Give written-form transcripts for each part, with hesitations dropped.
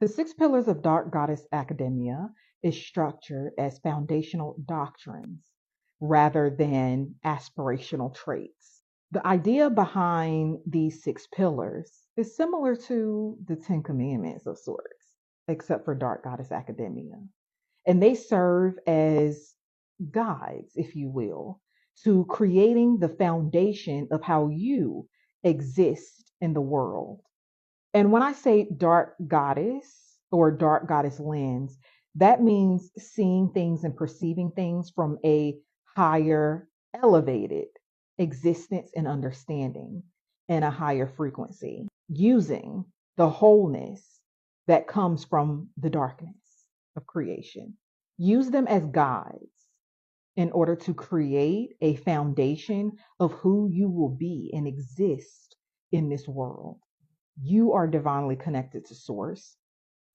The six pillars of Dark Goddess Academia is structured as foundational doctrines rather than aspirational traits. The idea behind these six pillars is similar to the Ten Commandments of sorts, except for Dark Goddess Academia. And they serve as guides, if you will, to creating the foundation of how you exist in the world. And when I say dark goddess or dark goddess lens, that means seeing things and perceiving things from a higher, elevated existence and understanding and a higher frequency, using the wholeness that comes from the darkness of creation. Use them as guides in order to create a foundation of who you will be and exist in this world. You are divinely connected to source,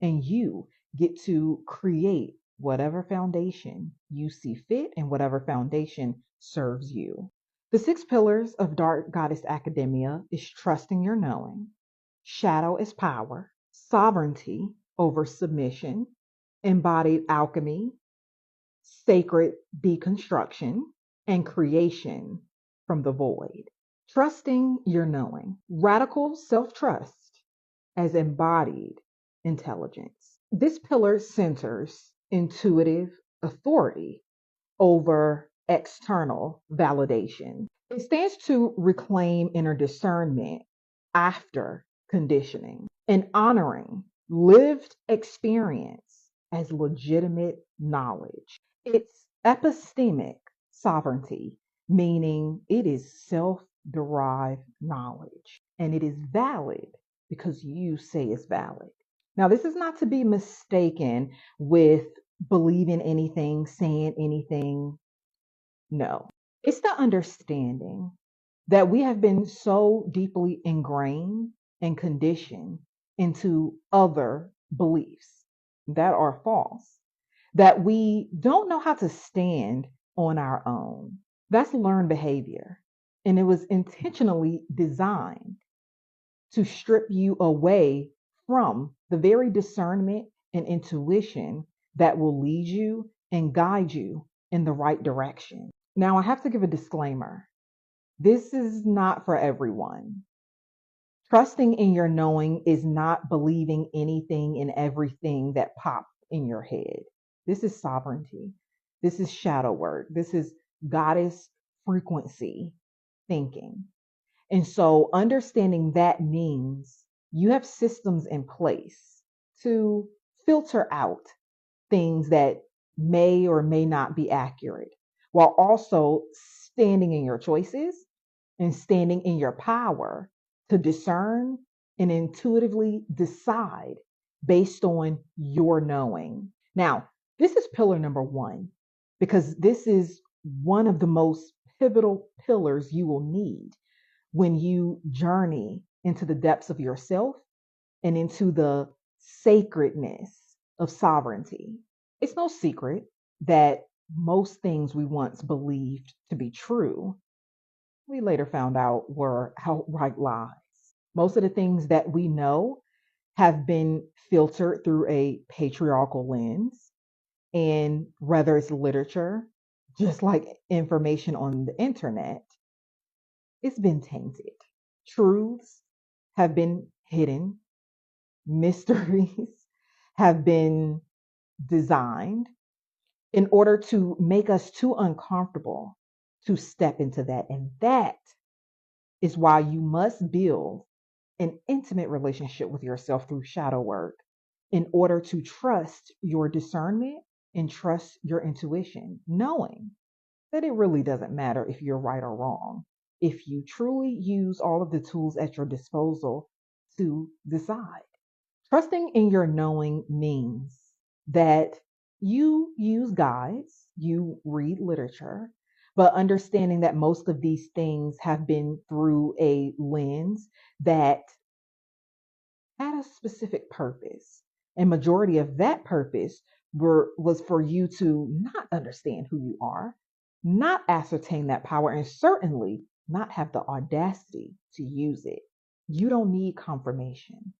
and you get to create whatever foundation you see fit and whatever foundation serves you. The six pillars of Dark Goddess Academia is trusting your knowing, shadow is power, sovereignty over submission, embodied alchemy, sacred deconstruction, and creation from the void. Trusting your knowing, radical self trust as embodied intelligence. This pillar centers intuitive authority over external validation. It stands to reclaim inner discernment after conditioning and honoring lived experience as legitimate knowledge. It's epistemic sovereignty, meaning it is self derived knowledge and it is valid because you say it's valid. Now, this is not to be mistaken with believing anything, saying anything. No, it's the understanding that we have been so deeply ingrained and conditioned into other beliefs that are false that we don't know how to stand on our own. That's learned behavior. And it was intentionally designed to strip you away from the very discernment and intuition that will lead you and guide you in the right direction. Now, I have to give a disclaimer. This is not for everyone. Trusting in your knowing is not believing anything and everything that pops in your head. This is sovereignty. This is shadow work. This is goddess frequency thinking. And so understanding that means you have systems in place to filter out things that may or may not be accurate, while also standing in your choices and standing in your power to discern and intuitively decide based on your knowing. Now, this is pillar number one, because this is one of the most pivotal pillars you will need when you journey into the depths of yourself and into the sacredness of sovereignty. It's no secret that most things we once believed to be true, we later found out were outright lies. Most of the things that we know have been filtered through a patriarchal lens. And whether it's literature, just like information on the internet, it's been tainted. Truths have been hidden. Mysteries have been designed in order to make us too uncomfortable to step into that. And that is why you must build an intimate relationship with yourself through shadow work in order to trust your discernment and trust your intuition, knowing that it really doesn't matter if you're right or wrong, if you truly use all of the tools at your disposal to decide. Trusting in your knowing means that you use guides, you read literature, but understanding that most of these things have been through a lens that had a specific purpose. And majority of that purpose was for you to not understand who you are, not ascertain that power, and certainly not have the audacity to use it. You don't need confirmation.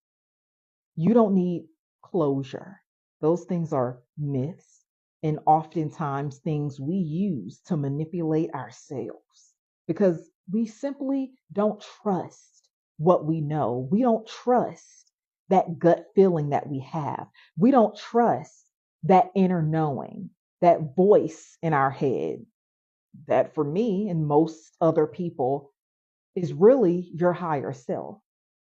You don't need closure. Those things are myths and oftentimes things we use to manipulate ourselves because we simply don't trust what we know. We don't trust that gut feeling that we have. We don't trust that inner knowing, that voice in our head that for me and most other people is really your higher self.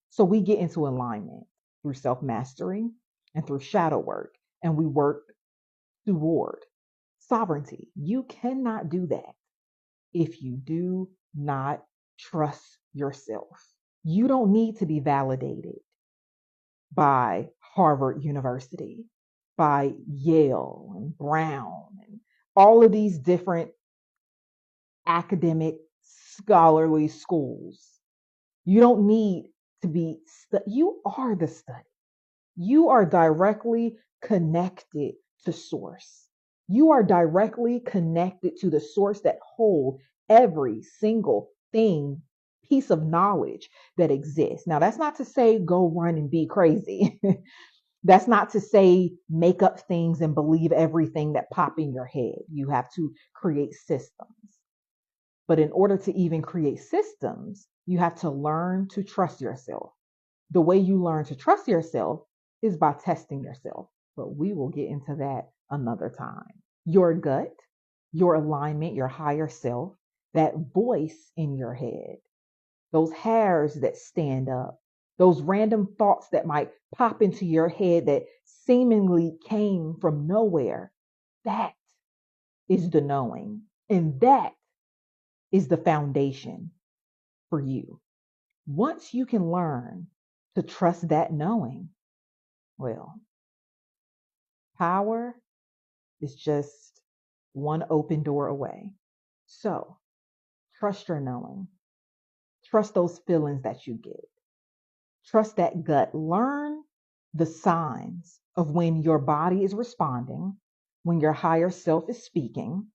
So we get into alignment through self mastery and through shadow work, and we work toward sovereignty. You cannot do that if you do not trust yourself. You don't need to be validated by Harvard University, by Yale and Brown, and all of these different academic scholarly schools. You don't need to be, you are the study. You are directly connected to source. You are directly connected to the source that hold every single thing, piece of knowledge that exists. Now, that's not to say go run and be crazy. That's not to say make up things and believe everything that pop in your head. You have to create systems. But in order to even create systems, you have to learn to trust yourself. The way you learn to trust yourself is by testing yourself. But we will get into that another time. Your gut, your alignment, your higher self, that voice in your head, those hairs that stand up, those random thoughts that might pop into your head that seemingly came from nowhere, that is the knowing. And that is the foundation for you. Once you can learn to trust that knowing, well, power is just one open door away. So trust your knowing. Trust those feelings that you get. Trust that gut. Learn the signs of when your body is responding, when your higher self is speaking,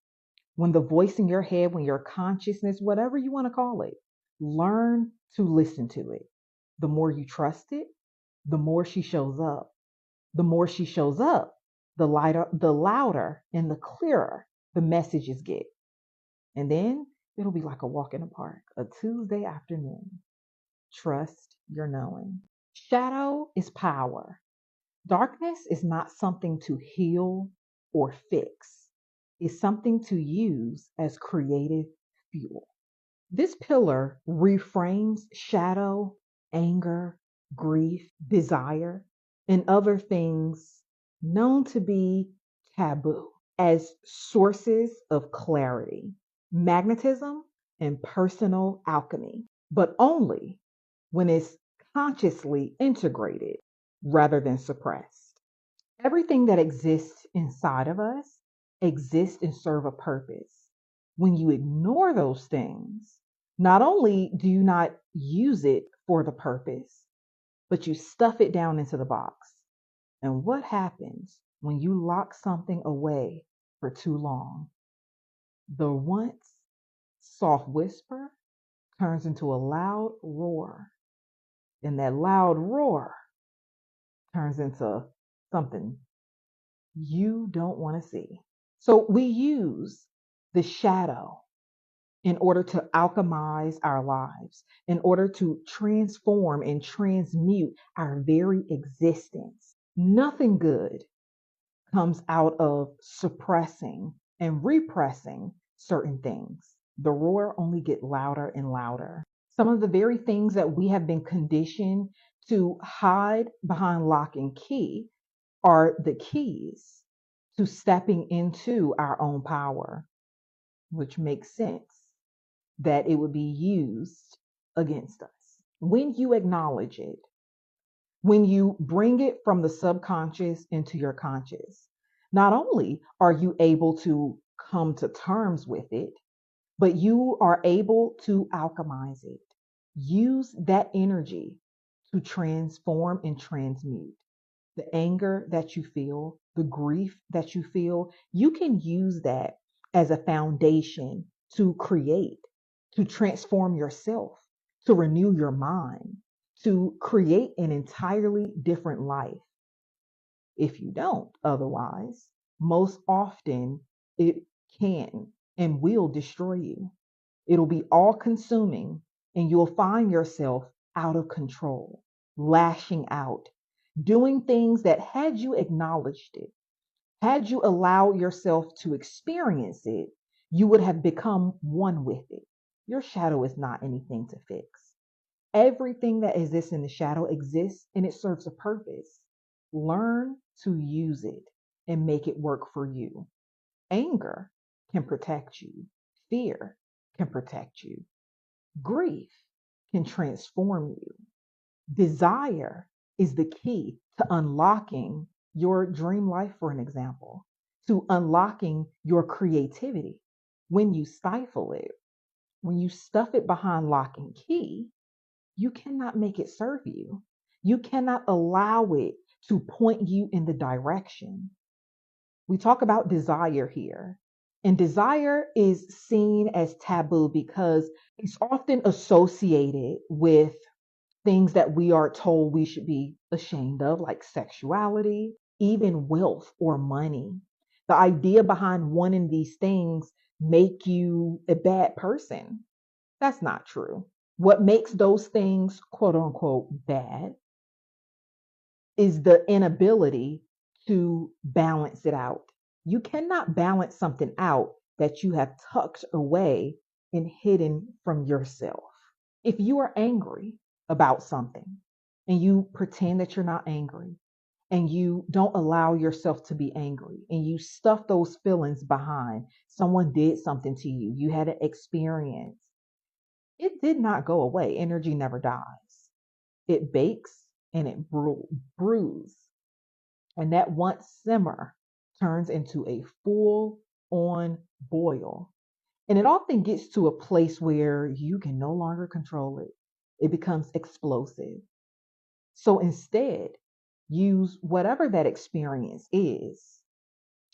when the voice in your head, when your consciousness, whatever you want to call it, learn to listen to it. The more you trust it, the more she shows up. The more she shows up, the lighter, the louder, and the clearer the messages get. And then it'll be like a walk in the park, a Tuesday afternoon. Trust your knowing. Shadow is power. Darkness is not something to heal or fix. It's something to use as creative fuel. This pillar reframes shadow, anger, grief, desire, and other things known to be taboo as sources of clarity, magnetism, and personal alchemy, but only when it's consciously integrated rather than suppressed. Everything that exists inside of us exists and serve a purpose. When you ignore those things, not only do you not use it for the purpose, but you stuff it down into the box. And what happens when you lock something away for too long? The once soft whisper turns into a loud roar, and that loud roar turns into something you don't want to see. So we use the shadow in order to alchemize our lives, in order to transform and transmute our very existence. Nothing good comes out of suppressing and repressing certain things. The roar only gets louder and louder. Some of the very things that we have been conditioned to hide behind lock and key are the keys to stepping into our own power, which makes sense that it would be used against us. When you acknowledge it, when you bring it from the subconscious into your conscious, not only are you able to come to terms with it, but you are able to alchemize it. Use that energy to transform and transmute. The anger that you feel, the grief that you feel, you can use that as a foundation to create, to transform yourself, to renew your mind, to create an entirely different life. if you don't otherwise, most often it can and will destroy you. It'll be all consuming, and you'll find yourself out of control, lashing out, doing things that, had you acknowledged it, had you allowed yourself to experience it, you would have become one with it. Your shadow is not anything to fix. Everything that exists in the shadow exists and it serves a purpose. Learn to use it and make it work for you. Anger can protect you. Fear can protect you. Grief can transform you. Desire is the key to unlocking your dream life, for an example, to unlocking your creativity. When you stifle it, when you stuff it behind lock and key, you cannot make it serve you. You cannot allow it to point you in the direction. We talk about desire here, and desire is seen as taboo because it's often associated with things that we are told we should be ashamed of, like sexuality, even wealth or money. The idea behind wanting these things make you a bad person. That's not true. What makes those things, quote unquote, bad is the inability to balance it out. You cannot balance something out that you have tucked away and hidden from yourself. If you are angry about something and you pretend that you're not angry and you don't allow yourself to be angry and you stuff those feelings behind, someone did something to you, you had an experience, it did not go away. Energy never dies. It bakes and it brews. And that once simmer turns into a full on boil. And it often gets to a place where you can no longer control it. It becomes explosive. So instead, use whatever that experience is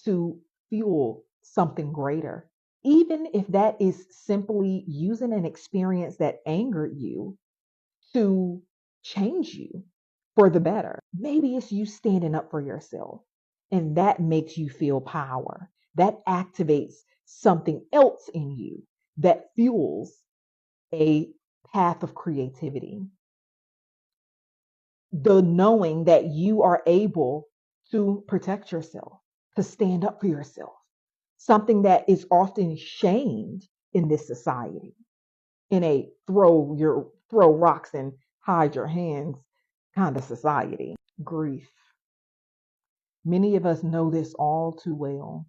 to fuel something greater. Even if that is simply using an experience that angered you to change you for the better. Maybe it's you standing up for yourself, and that makes you feel power. That activates something else in you that fuels a path of creativity. The knowing that you are able to protect yourself, to stand up for yourself, something that is often shamed in this society, in a throw rocks and hide your hands kind of society. Grief. Many of us know this all too well.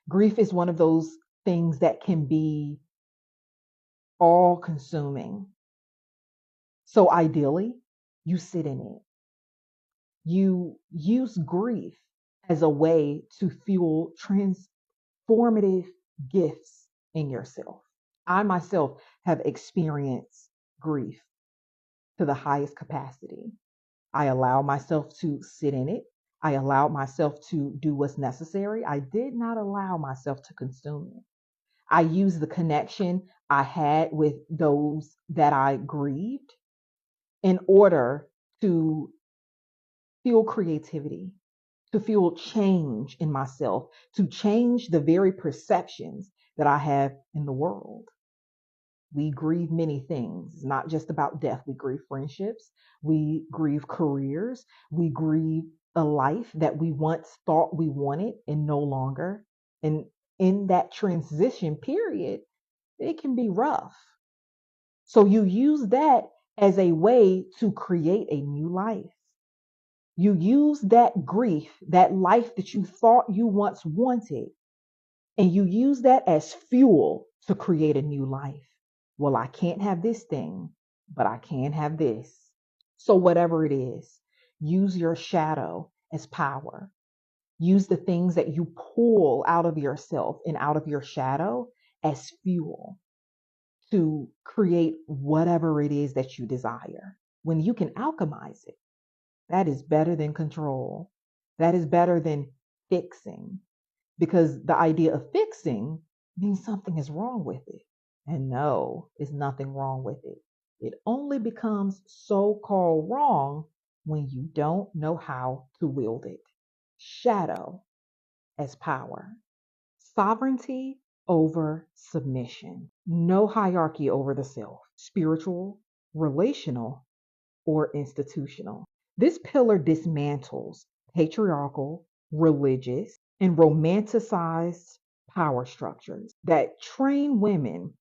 Grief is one of those things that can be all consuming. So ideally, you sit in it. You use grief as a way to fuel transformative gifts in yourself. I myself have experienced grief to the highest capacity. I allow myself to sit in it. I allowed myself to do what's necessary. I did not allow myself to consume it. I used the connection I had with those that I grieved in order to fuel creativity, to fuel change in myself, to change the very perceptions that I have in the world. We grieve many things. It's not just about death. We grieve friendships. We grieve careers. We grieve a life that we once thought we wanted and no longer. And in that transition period, it can be rough. So you use that as a way to create a new life. You use that grief, that life that you thought you once wanted, and you use that as fuel to create a new life. Well, I can't have this thing, but I can have this. So whatever it is, use your shadow as power. Use the things that you pull out of yourself and out of your shadow as fuel to create whatever it is that you desire. When you can alchemize it, that is better than control. That is better than fixing, because the idea of fixing means something is wrong with it. And no, there's nothing wrong with it. It only becomes so-called wrong when you don't know how to wield it. Shadow as power. Sovereignty over submission. No hierarchy over the self. Spiritual, relational, or institutional. This pillar dismantles patriarchal, religious, and romanticized power structures that train women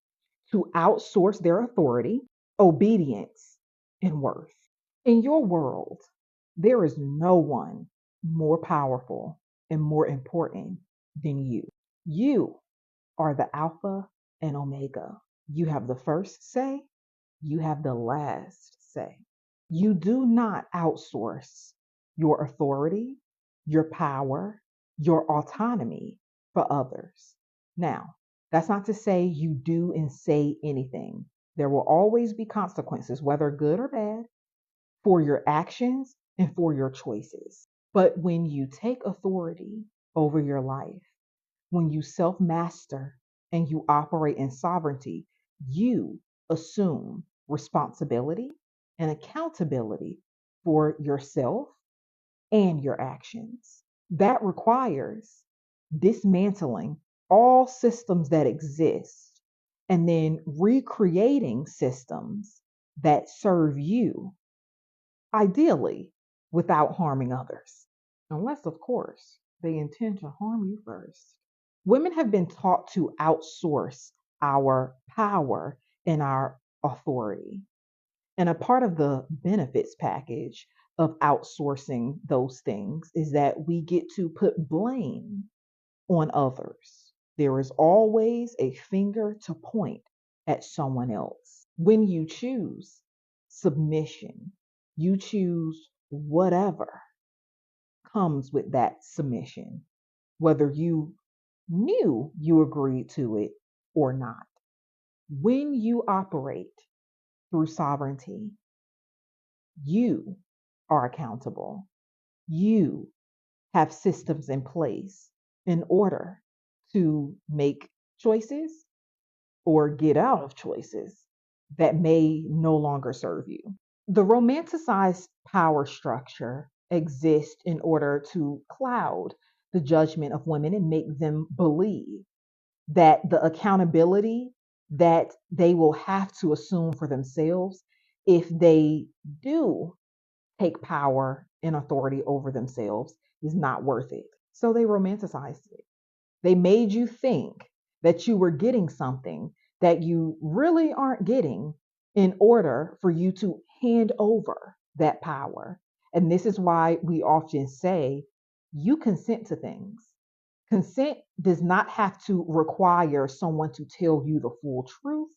to outsource their authority, obedience, and worth. In your world, there is no one more powerful and more important than you. You are the Alpha and Omega. You have the first say, you have the last say. You do not outsource your authority, your power, your autonomy for others. Now, that's not to say you do and say anything. There will always be consequences, whether good or bad, for your actions and for your choices. But when you take authority over your life, when you self master and you operate in sovereignty, you assume responsibility and accountability for yourself and your actions. That requires dismantling all systems that exist and then recreating systems that serve you, ideally without harming others. Unless, of course, they intend to harm you first. Women have been taught to outsource our power and our authority. And a part of the benefits package of outsourcing those things is that we get to put blame on others. There is always a finger to point at someone else. When you choose submission, you choose whatever comes with that submission, whether you knew you agreed to it or not. When you operate through sovereignty, you are accountable. You have systems in place in order to make choices or get out of choices that may no longer serve you. The romanticized power structure exists in order to cloud the judgment of women and make them believe that the accountability that they will have to assume for themselves if they do take power and authority over themselves is not worth it. So they romanticized it. They made you think that you were getting something that you really aren't getting in order for you to hand over that power. And this is why we often say you consent to things. Consent does not have to require someone to tell you the full truth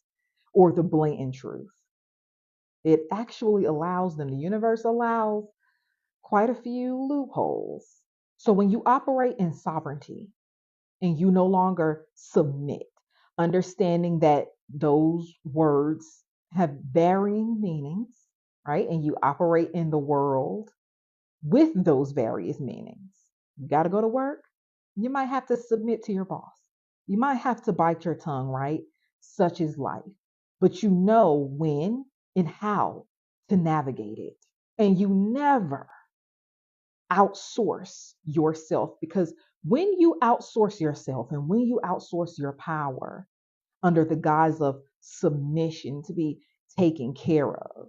or the blatant truth. It actually allows them, the universe allows quite a few loopholes. So when you operate in sovereignty and you no longer submit, understanding that those words have varying meanings, right? And you operate in the world with those various meanings. You got to go to work. You might have to submit to your boss. You might have to bite your tongue, right? Such is life. But you know when and how to navigate it. And you never outsource yourself, because when you outsource yourself and when you outsource your power under the guise of submission to be taken care of,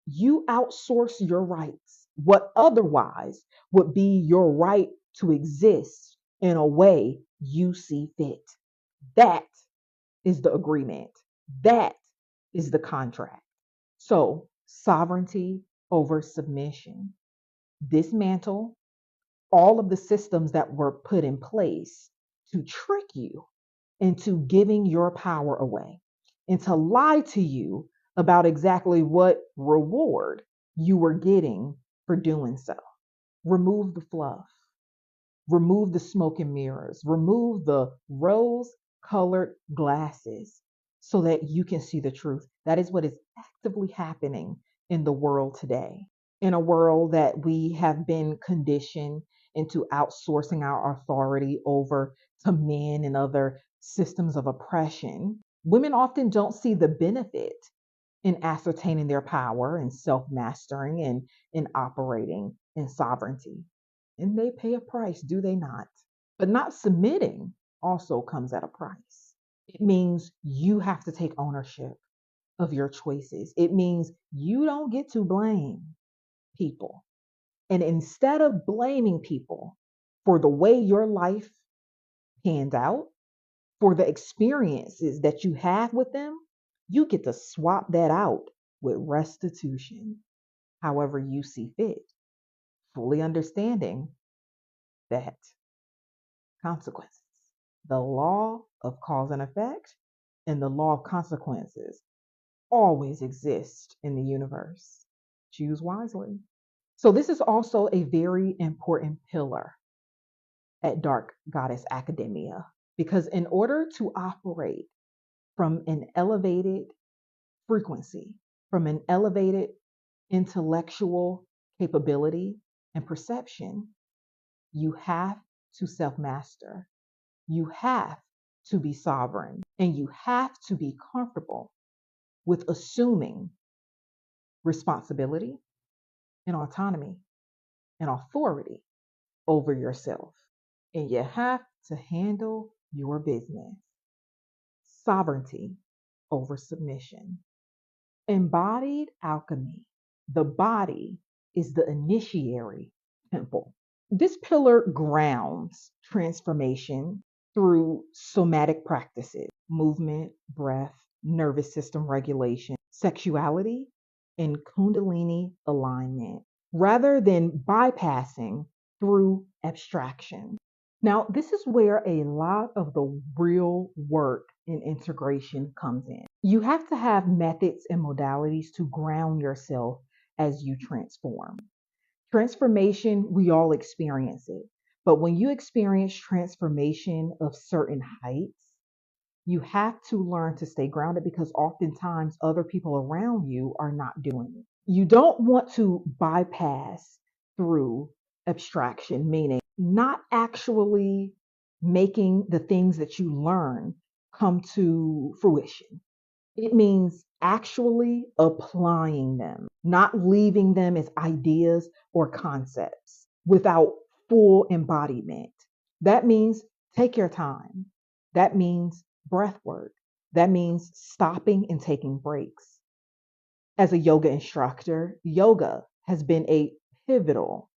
you outsource your rights, what otherwise would be your right to exist in a way you see fit. That is the agreement. That is the contract. So, sovereignty over submission. Dismantle all of the systems that were put in place to trick you into giving your power away and to lie to you about exactly what reward you were getting for doing so. Remove the fluff, remove the smoke and mirrors, remove the rose colored glasses so that you can see the truth. That is what is actively happening in the world today. In a world that we have been conditioned into outsourcing our authority over to men and other systems of oppression, women often don't see the benefit in ascertaining their power and self-mastering and in operating in sovereignty. And they pay a price, do they not? But not submitting also comes at a price. It means you have to take ownership of your choices. It means you don't get to blame people. And instead of blaming people for the way your life panned out, for the experiences that you have with them, you get to swap that out with restitution, however you see fit, fully understanding that consequences, the law of cause and effect, and the law of consequences always exist in the universe. Choose wisely. So, this is also a very important pillar at Dark Goddess Academia, because in order to operate from an elevated frequency, from an elevated intellectual capability and perception, you have to self master. You have to be sovereign, and you have to be comfortable with assuming responsibility and autonomy and authority over yourself. And you have to handle your business. Sovereignty over submission. Embodied alchemy. The body is the initiatory temple. This pillar grounds transformation through somatic practices, movement, breath, nervous system regulation, sexuality, and Kundalini alignment, rather than bypassing through abstraction. Now, this is where a lot of the real work in integration comes in. You have to have methods and modalities to ground yourself as you transform. Transformation, we all experience it. But when you experience transformation of certain heights, you have to learn to stay grounded because oftentimes other people around you are not doing it. You don't want to bypass through abstraction, meaning not actually making the things that you learn come to fruition. It means actually applying them, not leaving them as ideas or concepts without full embodiment. That means take your time. That means breath work. That means stopping and taking breaks. As a yoga instructor, yoga has been a pivotal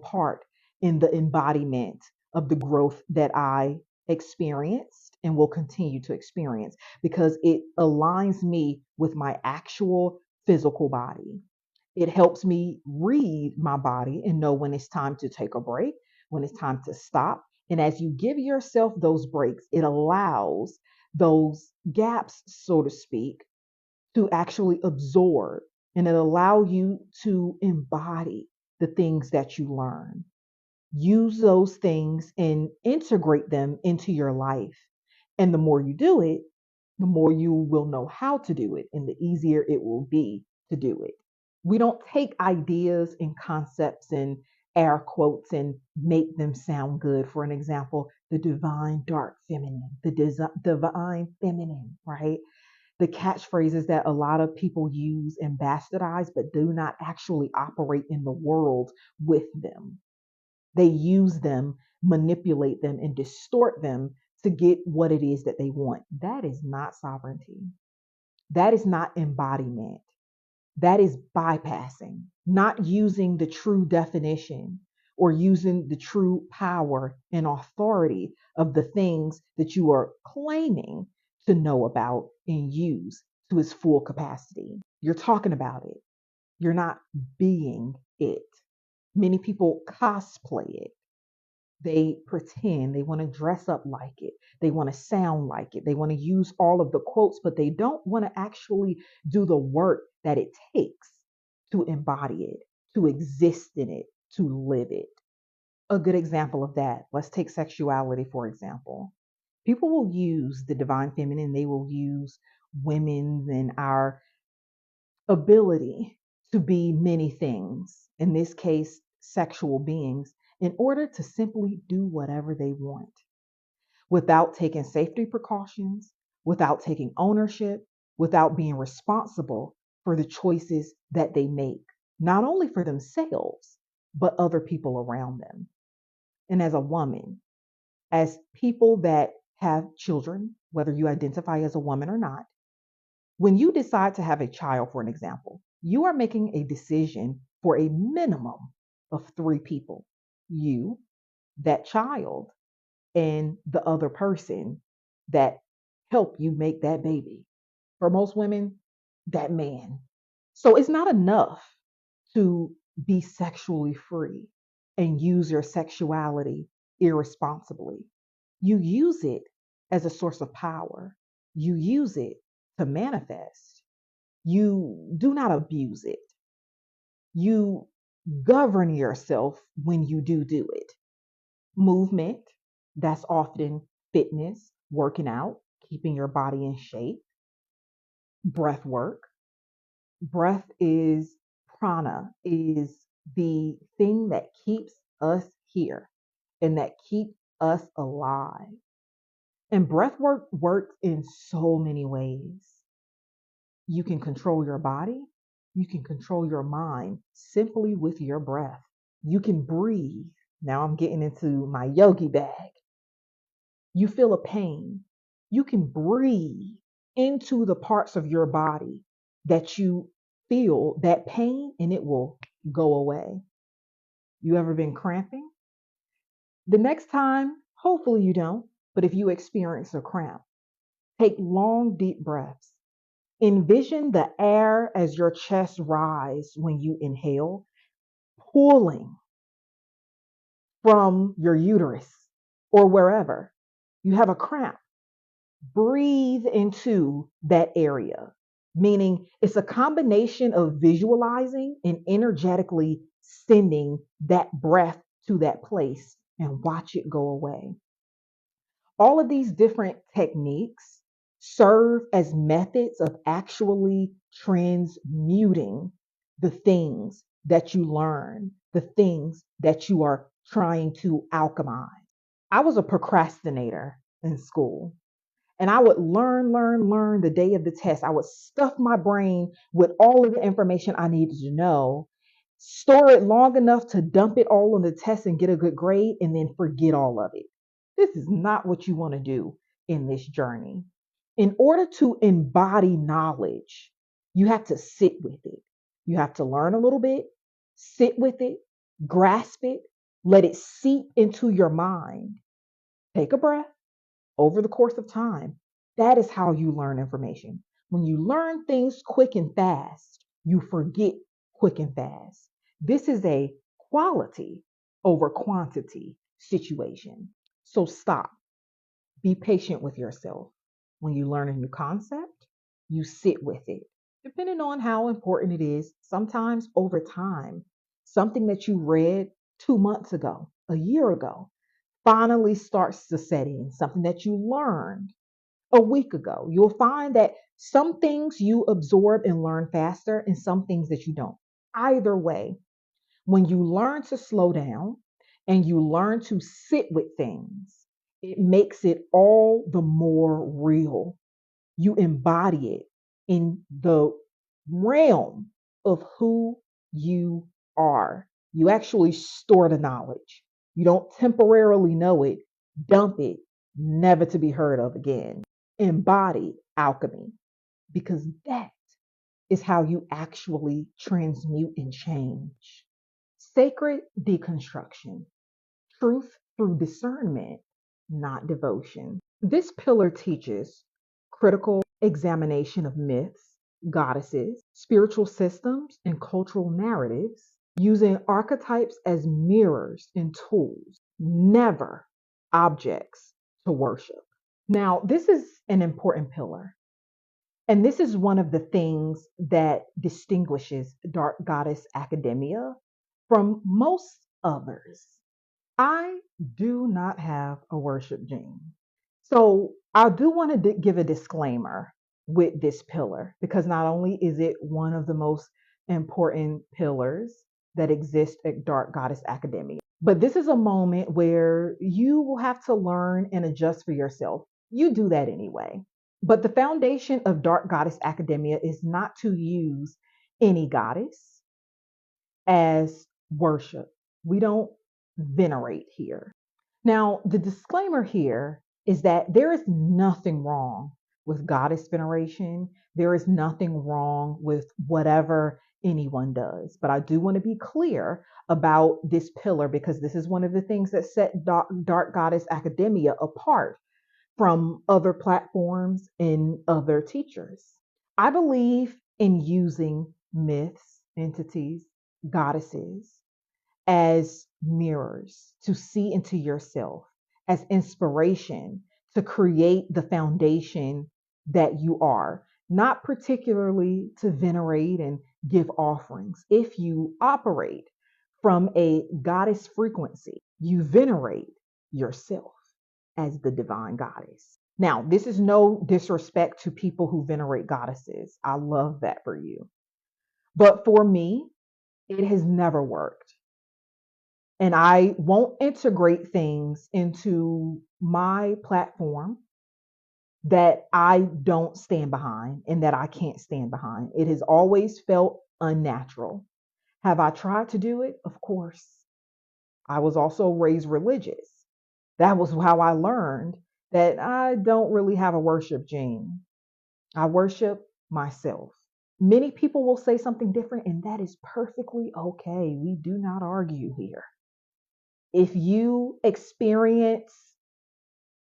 part in the embodiment of the growth that I experienced and will continue to experience because it aligns me with my actual physical body. It helps me read my body and know when it's time to take a break, when it's time to stop. And as you give yourself those breaks, it allows those gaps, so to speak, to actually absorb and it allow you to embody the things that you learn. Use those things and integrate them into your life. And the more you do it, the more you will know how to do it and the easier it will be to do it. We don't take ideas and concepts and air quotes and make them sound good. For an example, the divine dark feminine, the divine feminine, right? The catchphrases that a lot of people use and bastardize, but do not actually operate in the world with them. They use them, manipulate them, and distort them to get what it is that they want. That is not sovereignty. That is not embodiment. That is bypassing, not using the true definition or using the true power and authority of the things that you are claiming to know about and use to its full capacity. You're talking about it. You're not being it. Many people cosplay it. They pretend, they want to dress up like it. They want to sound like it. They want to use all of the quotes, but they don't want to actually do the work that it takes to embody it, to exist in it, to live it. A good example of that, let's take sexuality, for example. People will use the divine feminine, they will use women and our ability to be many things, in this case, sexual beings, in order to simply do whatever they want without taking safety precautions, without taking ownership, without being responsible for the choices that they make, not only for themselves, but other people around them. And as a woman, as people that have children, whether you identify as a woman or not, when you decide to have a child, for an example, you are making a decision for a minimum of three people: you, that child, and the other person that helped you make that baby. For most women, that man. So it's not enough to be sexually free and use your sexuality irresponsibly. You use it as a source of power. You use it to manifest. You do not abuse it. You govern yourself when you do it. Movement, that's often fitness, working out, keeping your body in shape. Breath work. Breath is prana, is the thing that keeps us here and that keeps us alive. And breath work works in so many ways. You can control your body, you can control your mind simply with your breath. You can breathe. Now I'm getting into my yogi bag. You feel a pain. You can breathe into the parts of your body that you feel that pain and it will go away. You ever been cramping? The next time, hopefully you don't, but if you experience a cramp, take long, deep breaths. Envision the air as your chest rise when you inhale, pulling from your uterus or wherever. You have a cramp. Breathe into that area, meaning it's a combination of visualizing and energetically sending that breath to that place and watch it go away. All of these different techniques serve as methods of actually transmuting the things that you learn, the things that you are trying to alchemize. I was a procrastinator in school. And I would learn the day of the test. I would stuff my brain with all of the information I needed to know, store it long enough to dump it all on the test and get a good grade, and then forget all of it. This is not what you want to do in this journey. In order to embody knowledge, you have to sit with it. You have to learn a little bit, sit with it, grasp it, let it seep into your mind. Take a breath over the course of time. That is how you learn information. When you learn things quick and fast, you forget quick and fast. This is a quality over quantity situation. So stop. Be patient with yourself. When you learn a new concept, you sit with it. Depending on how important it is, sometimes over time, something that you read 2 months ago, a year ago, finally starts to set in, something that you learned a week ago. You'll find that some things you absorb and learn faster and some things that you don't. Either way, when you learn to slow down and you learn to sit with things, it makes it all the more real. You embody it in the realm of who you are. You actually store the knowledge. You don't temporarily know it, dump it, never to be heard of again. Embody alchemy, because that is how you actually transmute and change. Sacred deconstruction, truth through discernment, not devotion. This pillar teaches critical examination of myths, goddesses, spiritual systems, and cultural narratives, using archetypes as mirrors and tools, never objects to worship. Now, this is an important pillar. And this is one of the things that distinguishes Dark Goddess Academia from most others. I do not have a worship gene. So I do want to give a disclaimer with this pillar, because not only is it one of the most important pillars that exist at Dark Goddess Academia, but this is a moment where you will have to learn and adjust for yourself. You do that anyway. But the foundation of Dark Goddess Academia is not to use any goddess as worship. We don't venerate here. Now, the disclaimer here is that there is nothing wrong with goddess veneration. There is nothing wrong with whatever anyone does. But I do want to be clear about this pillar because this is one of the things that set Dark Goddess Academia apart from other platforms and other teachers. I believe in using myths, entities, goddesses as mirrors to see into yourself, as inspiration to create the foundation that you are, not particularly to venerate and give offerings. If you operate from a goddess frequency, you venerate yourself as the divine goddess. Now, this is no disrespect to people who venerate goddesses. I love that for you. But for me, it has never worked. And I won't integrate things into my platform that I don't stand behind and that I can't stand behind. It has always felt unnatural. Have I tried to do it? Of course. I was also raised religious. That was how I learned that I don't really have a worship gene. I worship myself. Many people will say something different, and that is perfectly okay. We do not argue here. If you experience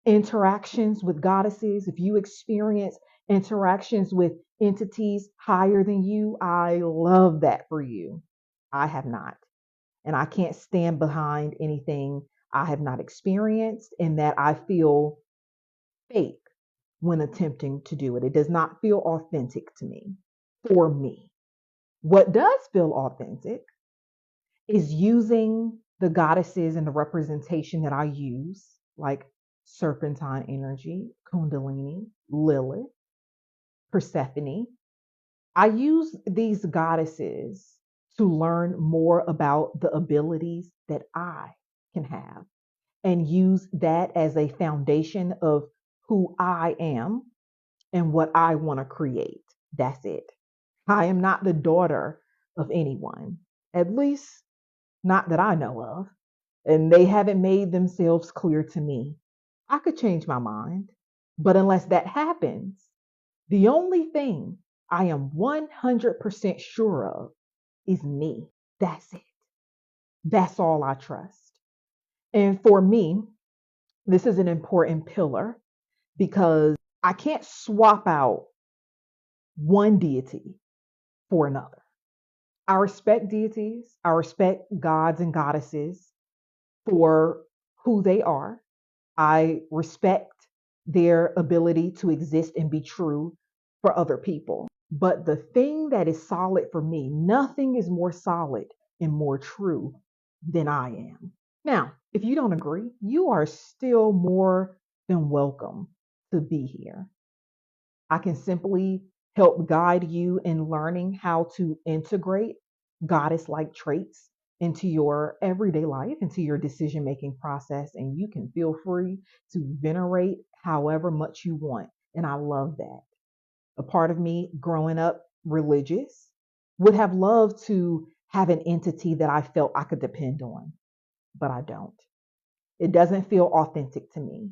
interactions with goddesses, if you experience interactions with entities higher than you, I love that for you. I have not. And I can't stand behind anything I have not experienced and that I feel fake when attempting to do it. It does not feel authentic to me, for me. What does feel authentic is using the goddesses and the representation that I use, like serpentine energy, Kundalini, Lilith, Persephone. I use these goddesses to learn more about the abilities that I can have and use that as a foundation of who I am and what I want to create. That's it. I am not the daughter of anyone, at least not that I know of, and they haven't made themselves clear to me. I could change my mind, but unless that happens, the only thing I am 100% sure of is me. That's it. That's all I trust. And for me, this is an important pillar because I can't swap out one deity for another. I respect deities, I respect gods and goddesses for who they are. I respect their ability to exist and be true for other people. But the thing that is solid for me, nothing is more solid and more true than I am. Now, if you don't agree, you are still more than welcome to be here. I can simply help guide you in learning how to integrate goddess like traits into your everyday life, into your decision making process. And you can feel free to venerate however much you want. And I love that. A part of me growing up religious would have loved to have an entity that I felt I could depend on, but I don't. It doesn't feel authentic to me.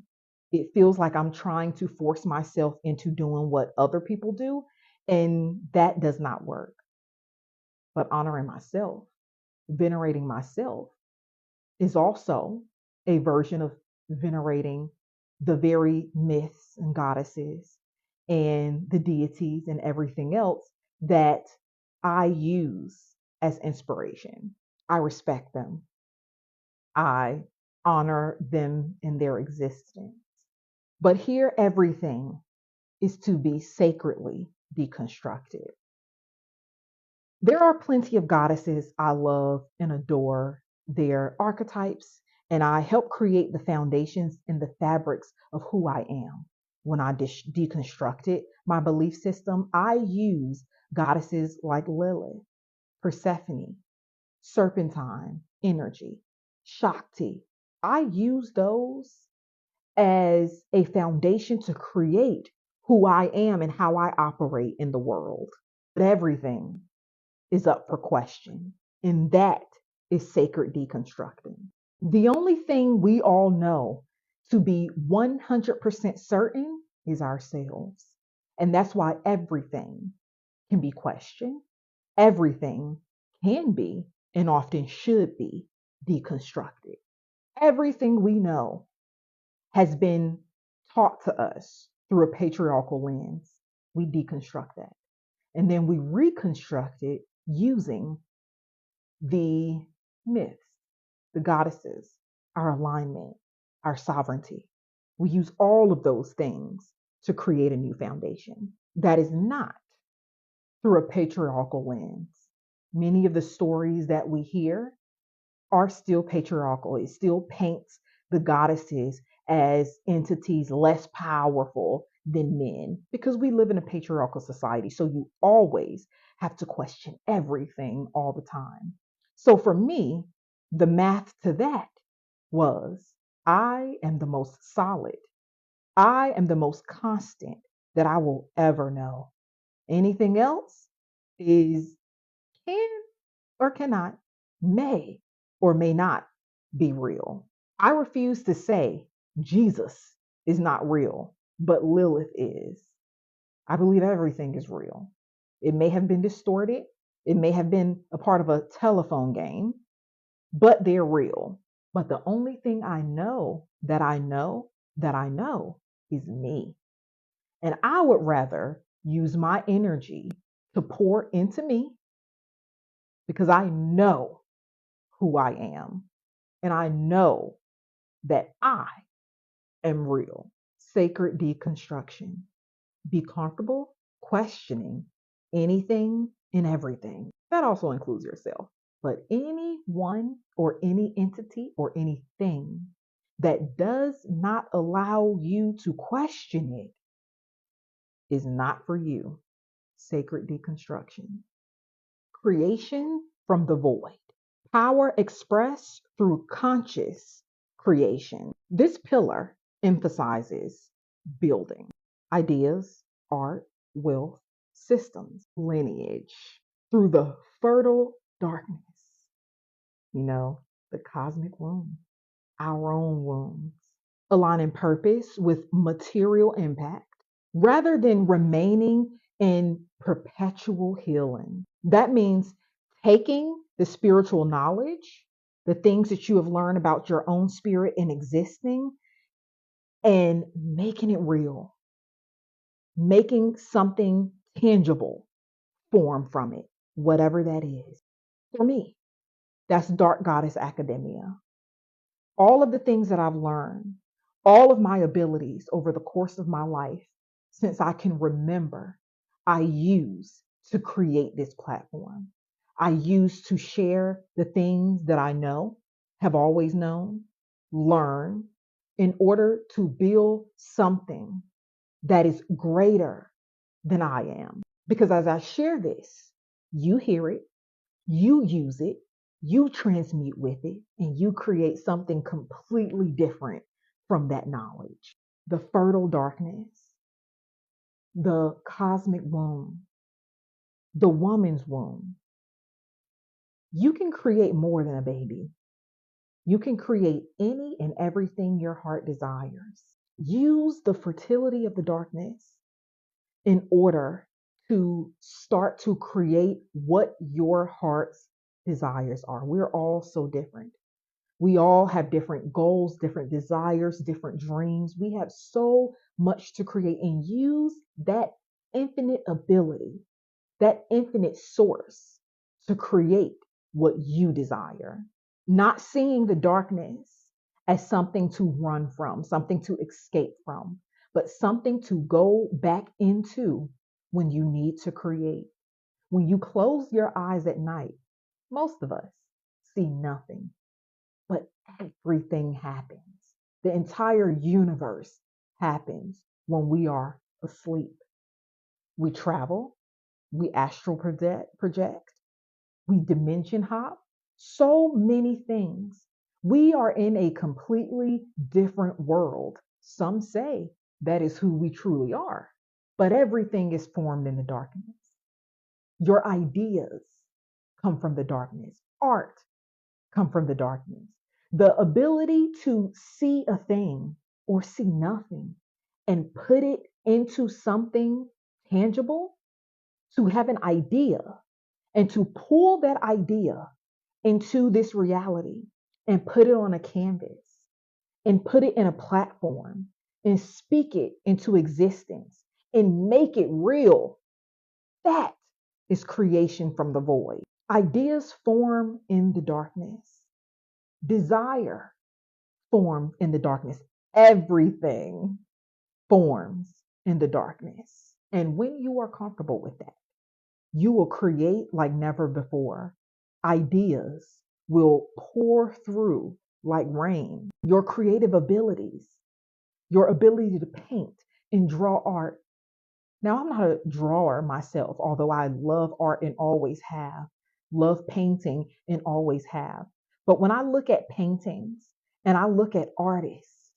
It feels like I'm trying to force myself into doing what other people do, and that does not work. But honoring myself, venerating myself, is also a version of venerating the very myths and goddesses and the deities and everything else that I use as inspiration. I respect them. I honor them in their existence. But here, everything is to be sacredly deconstructed. There are plenty of goddesses I love and adore their archetypes, and I help create the foundations and the fabrics of who I am. When I deconstructed my belief system, I use goddesses like Lilith, Persephone, Serpentine energy, Shakti. I use those as a foundation to create who I am and how I operate in the world. But everything is up for question. And that is sacred deconstructing. The only thing we all know to be 100% certain is ourselves. And that's why everything can be questioned. Everything can be and often should be deconstructed. Everything we know has been taught to us through a patriarchal lens. We deconstruct that. And then we reconstruct it using the myths, the goddesses, our alignment, our sovereignty. We use all of those things to create a new foundation that is not through a patriarchal lens. Many of the stories that we hear are still patriarchal. It still paints the goddesses as entities less powerful than men because we live in a patriarchal society. So you always have to question everything all the time. So for me, the math to that was I am the most solid. I am the most constant that I will ever know. Anything else is can or cannot, may or may not be real. I refuse to say Jesus is not real, but Lilith is. I believe everything is real. It may have been distorted, it may have been a part of a telephone game, but they're real. But the only thing I know that I know that I know is me. And I would rather use my energy to pour into me because I know who I am. And I know that I am real. Sacred deconstruction. Be comfortable questioning anything and everything. That also includes yourself. But anyone or any entity or anything that does not allow you to question it is not for you. Sacred deconstruction. Creation from the void. Power expressed through conscious creation. This pillar emphasizes building ideas, art, wealth, systems, lineage through the fertile darkness. The cosmic womb, our own wombs, aligning purpose with material impact rather than remaining in perpetual healing. That means taking the spiritual knowledge, the things that you have learned about your own spirit and existing, and making it real, making something tangible form from it, whatever that is. For me, that's Dark Goddess Academia. All of the things that I've learned, all of my abilities over the course of my life, since I can remember, I use to create this platform. I use to share the things that I know, have always known, learn, in order to build something that is greater than I am. Because as I share this, you hear it, you use it, you transmute with it, and you create something completely different from that knowledge. The fertile darkness, the cosmic womb, the woman's womb. You can create more than a baby. You can create any and everything your heart desires. Use the fertility of the darkness in order to start to create what your heart's desires are. We're all so different. We all have different goals, different desires, different dreams. We have so much to create and use that infinite ability, that infinite source to create what you desire. Not seeing the darkness as something to run from, something to escape from, but something to go back into when you need to create. When you close your eyes at night, most of us see nothing, but everything happens. The entire universe happens when we are asleep. We travel, we astral project, we dimension hop, so many things. We are in a completely different world. Some say that is who we truly are. but everything is formed in the darkness. Your ideas come from the darkness. Art come from the darkness. The ability to see a thing or see nothing and put it into something tangible, to have an idea and to pull that idea into this reality and put it on a canvas and put it in a platform and speak it into existence and make it real. That is creation from the void. Ideas form in the darkness. Desire forms in the darkness. Everything forms in the darkness. And when you are comfortable with that, you will create like never before. Ideas will pour through like rain. Your creative abilities, your ability to paint and draw art. Now, I'm not a drawer myself, although I love art and always have, love painting and always have. But when I look at paintings and I look at artists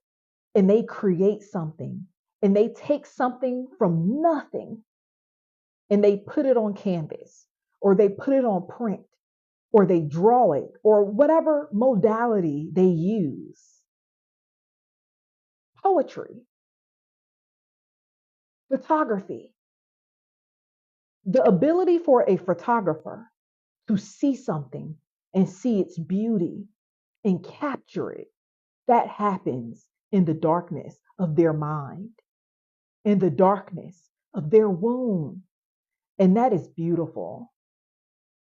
and they create something and they take something from nothing and they put it on canvas or they put it on print or they draw it or whatever modality they use. Poetry, photography, the ability for a photographer to see something and see its beauty and capture it, that happens in the darkness of their mind, in the darkness of their womb. And that is beautiful.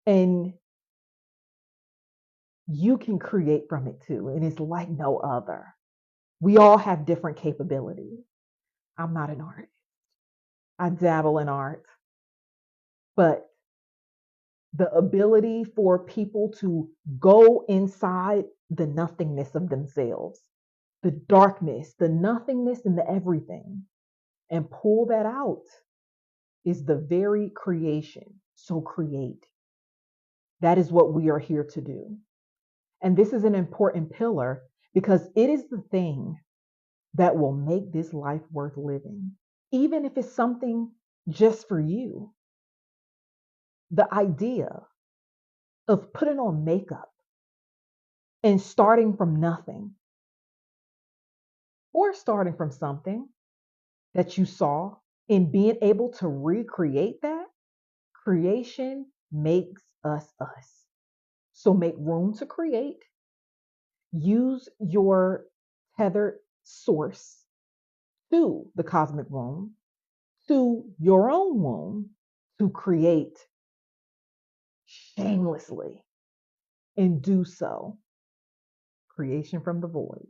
And you can create from it too. And it's like no other. We all have different capabilities. I'm not an artist. I dabble in art, but the ability for people to go inside the nothingness of themselves, the darkness, the nothingness, and the everything, and pull that out is the very creation. So create. That is what we are here to do. And this is an important pillar because it is the thing that will make this life worth living, even if it's something just for you. The idea of putting on makeup and starting from nothing or starting from something that you saw and being able to recreate that, creation makes us us. So make room to create. Use your tethered source to the cosmic womb, to your own womb, to create shamelessly and do so. Creation from the void.